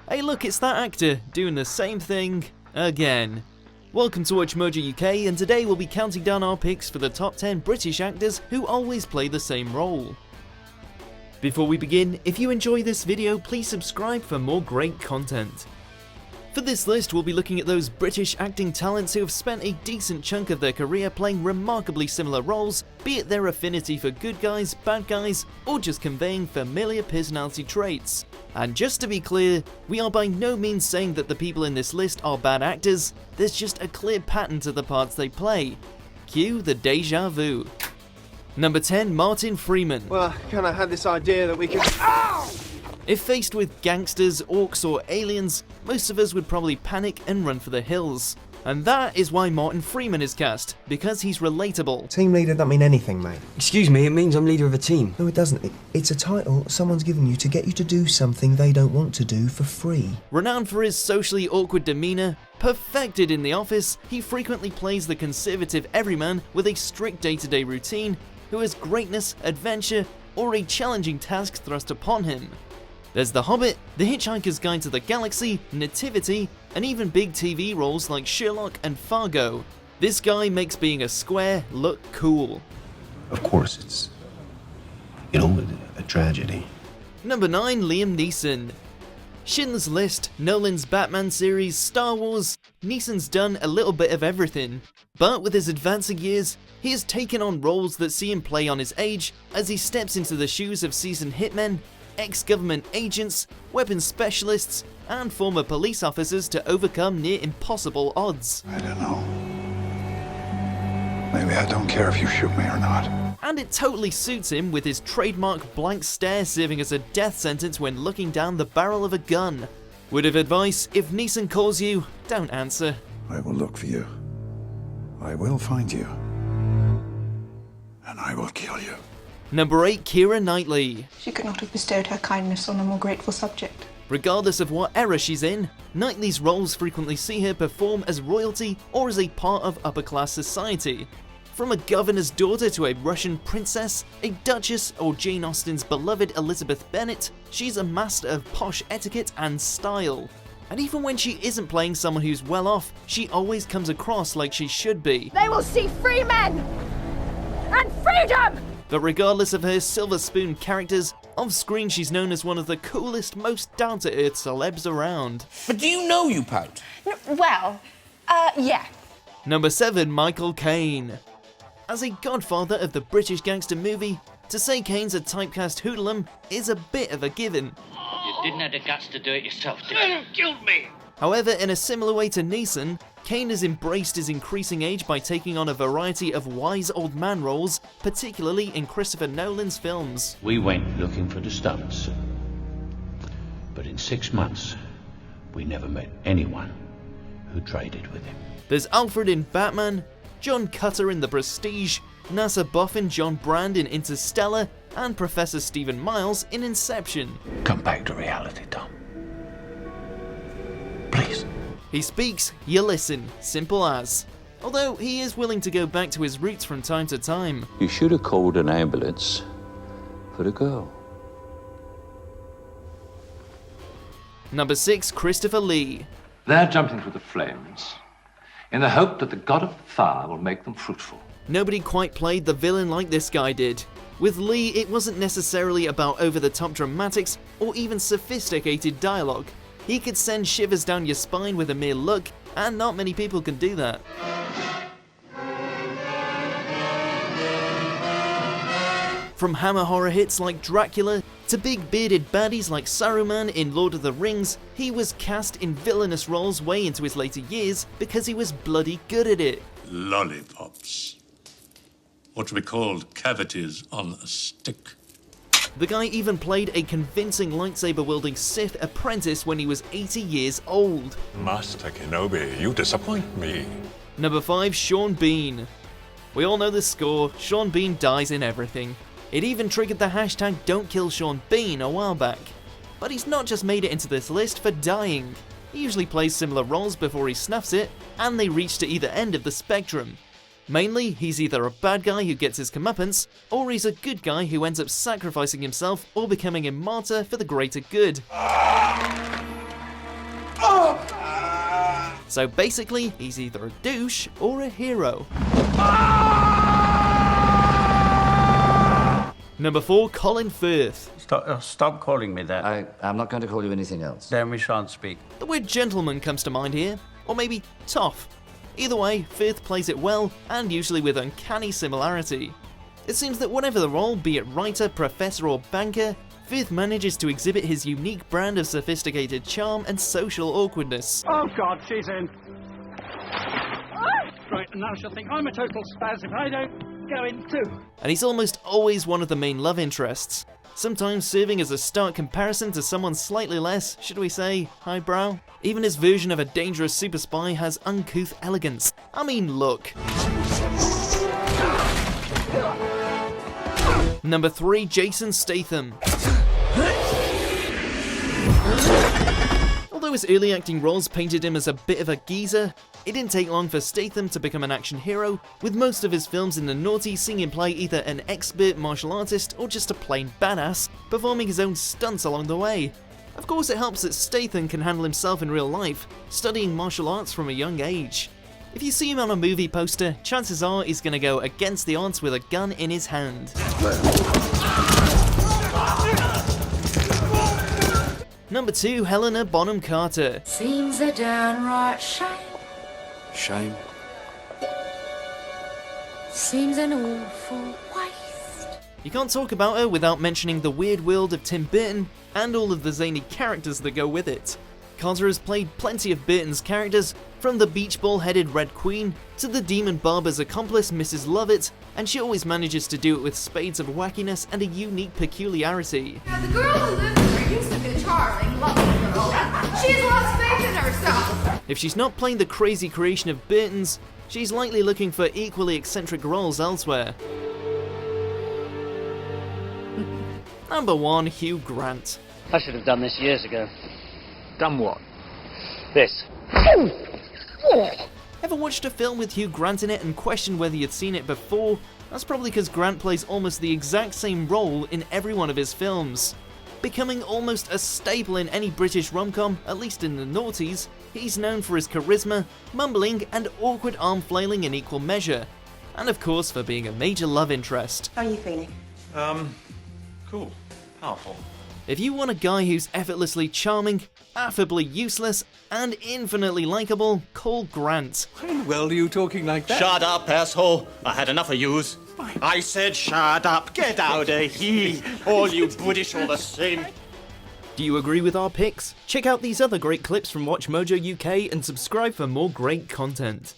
Hey look, it's that actor doing the same thing again. Welcome to Watch Mojo UK, and today we'll be counting down our picks for the top 10 British actors who always play the same role. Before we begin, if you enjoy this video, please subscribe for more great content. For this list, we'll be looking at those British acting talents who have spent a decent chunk of their career playing remarkably similar roles, be it their affinity for good guys, bad guys, or just conveying familiar personality traits. And just to be clear, we are by no means saying that the people in this list are bad actors, there's just a clear pattern to the parts they play. Cue the deja vu. Number 10, Martin Freeman. Well, I kind of had this idea that we could... Ow! If faced with gangsters, orcs or aliens, most of us would probably panic and run for the hills. And that is why Martin Freeman is cast, because he's relatable. Team leader doesn't mean anything, mate. Excuse me, it means I'm leader of a team. No, it doesn't. It's a title someone's given you to get you to do something they don't want to do for free. Renowned for his socially awkward demeanour, perfected in The Office, he frequently plays the conservative everyman with a strict day-to-day routine, who has greatness, adventure, or a challenging task thrust upon him. There's The Hobbit, The Hitchhiker's Guide to the Galaxy, Nativity, and even big TV roles like Sherlock and Fargo. This guy makes being a square look cool. Of course, it's, a tragedy. Number 9, Liam Neeson. Schindler's List, Nolan's Batman series, Star Wars, Neeson's done a little bit of everything. But with his advancing years, he has taken on roles that see him play on his age as he steps into the shoes of seasoned hitmen, ex-government agents, weapons specialists, and former police officers to overcome near impossible odds. I don't know. Maybe I don't care if you shoot me or not. And it totally suits him, with his trademark blank stare serving as a death sentence when looking down the barrel of a gun. Word of advice, if Neeson calls you, don't answer. I will look for you. I will find you. And I will kill you. Number 8, Keira Knightley. She could not have bestowed her kindness on a more grateful subject. Regardless of what era she's in, Knightley's roles frequently see her perform as royalty or as a part of upper-class society. From a governor's daughter to a Russian princess, a duchess, or Jane Austen's beloved Elizabeth Bennet, she's a master of posh etiquette and style. And even when she isn't playing someone who's well off, she always comes across like she should be. They will see free men and freedom! But regardless of her silver spoon characters, off screen she's known as one of the coolest, most down-to-earth celebs around. But do you know you pout? Yeah. Number 7, Michael Caine. As a godfather of the British gangster movie, to say Caine's a typecast hoodlum is a bit of a given. You didn't have the guts to do it yourself, did you? You killed me! However, in a similar way to Neeson, Caine has embraced his increasing age by taking on a variety of wise old man roles, particularly in Christopher Nolan's films. We went looking for the stunts. But in 6 months, we never met anyone who traded with him. There's Alfred in Batman, John Cutter in The Prestige, NASA buff in John Brand in Interstellar, and Professor Stephen Miles in Inception. Come back to reality, Tom. Please. He speaks, you listen, simple as. Although he is willing to go back to his roots from time to time. You should have called an ambulance for the girl. Number 6, Christopher Lee. They're jumping through the flames in the hope that the god of fire will make them fruitful. Nobody quite played the villain like this guy did. With Lee, it wasn't necessarily about over-the-top dramatics or even sophisticated dialogue. He could send shivers down your spine with a mere look, and not many people can do that. From hammer horror hits like Dracula, to big bearded baddies like Saruman in Lord of the Rings, he was cast in villainous roles way into his later years because he was bloody good at it. Lollipops. What we called cavities on a stick. The guy even played a convincing lightsaber-wielding Sith apprentice when he was 80 years old. Master Kenobi, you disappoint me. Number 5, Sean Bean. We all know the score, Sean Bean dies in everything. It even triggered the hashtag Don't Kill Sean Bean a while back. But he's not just made it into this list for dying. He usually plays similar roles before he snuffs it, and they reach to either end of the spectrum. Mainly, he's either a bad guy who gets his comeuppance, or he's a good guy who ends up sacrificing himself or becoming a martyr for the greater good. So basically, he's either a douche or a hero. Number 4, Colin Firth. Stop calling me that. I'm not going to call you anything else. Then we shan't speak. The word gentleman comes to mind here, or maybe tough. Either way, Firth plays it well, and usually with uncanny similarity. It seems that whatever the role, be it writer, professor or banker, Firth manages to exhibit his unique brand of sophisticated charm and social awkwardness. Oh God, she's in. Right, and now she'll think I'm a total spaz if I don't go in too. And he's almost always one of the main love interests, sometimes serving as a stark comparison to someone slightly less, should we say, highbrow. Even his version of a dangerous super spy has uncouth elegance. I mean, look. Number 3, Jason Statham. Although his early acting roles painted him as a bit of a geezer, it didn't take long for Statham to become an action hero, with most of his films in the noughties seeing him play either an expert martial artist or just a plain badass, performing his own stunts along the way. Of course, it helps that Statham can handle himself in real life, studying martial arts from a young age. If you see him on a movie poster, chances are he's gonna go against the odds with a gun in his hand. Number 2, Helena Bonham Carter. Seems a downright shame. Shame. Seems an awful waste. You can't talk about her without mentioning the weird world of Tim Burton and all of the zany characters that go with it. Carter has played plenty of Burton's characters, from the beach ball-headed Red Queen to the demon barber's accomplice Mrs. Lovett, and she always manages to do it with spades of wackiness and a unique peculiarity. Now, the girl who lives here used to be a charming, lovely girl. She's lost faith in herself. If she's not playing the crazy creation of Burton's, she's likely looking for equally eccentric roles elsewhere. Number 1, Hugh Grant. I should have done this years ago. Done what? This. Ever watched a film with Hugh Grant in it and questioned whether you'd seen it before? That's probably because Grant plays almost the exact same role in every one of his films. Becoming almost a staple in any British rom-com, at least in the noughties, he's known for his charisma, mumbling and awkward arm flailing in equal measure. And of course for being a major love interest. How are you feeling? Cool. Powerful. If you want a guy who's effortlessly charming, affably useless, and infinitely likable, call Grant. When well are you talking like that? Shut up, asshole. I had enough of yous. I said shut up. Get out of here. All you British all the same. Do you agree with our picks? Check out these other great clips from Watch Mojo UK and subscribe for more great content.